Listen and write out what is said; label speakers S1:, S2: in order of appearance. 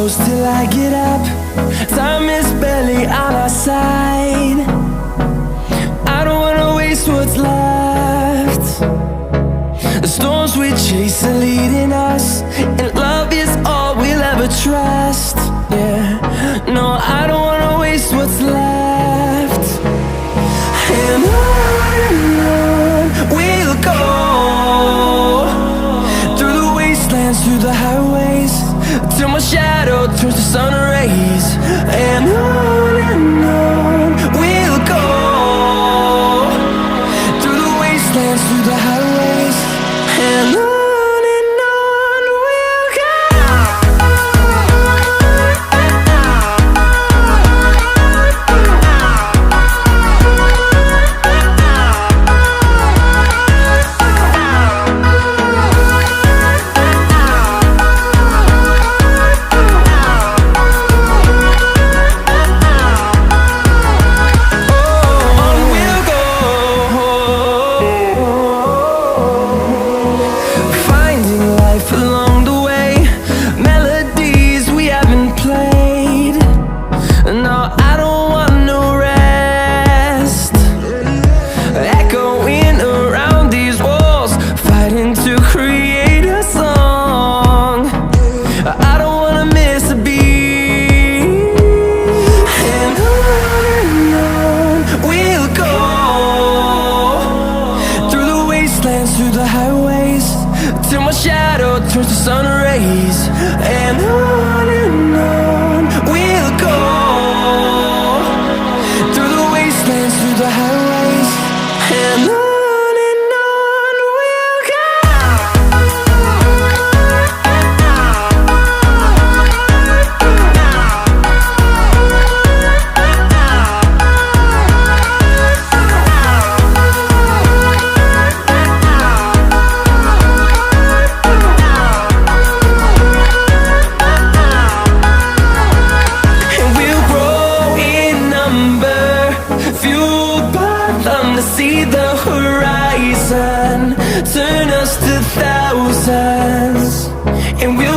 S1: close till I get up. Time is barely on our side. I don't wanna waste what's left. The storms we chase are leading us, and love is all we'll ever trust. Yeah, no, I don't wanna waste what's left. And on we'll go, through the wastelands, through the highways, till my shadow turns to sun rays. And on we'll go, through the wastelands, through the highways, and on we'll go. Through the highways, till my shadow turns to sun rays. And on we'll go, through the wastelands, through the highways, and on we'll go. See the horizon turn us to thousands, and we'll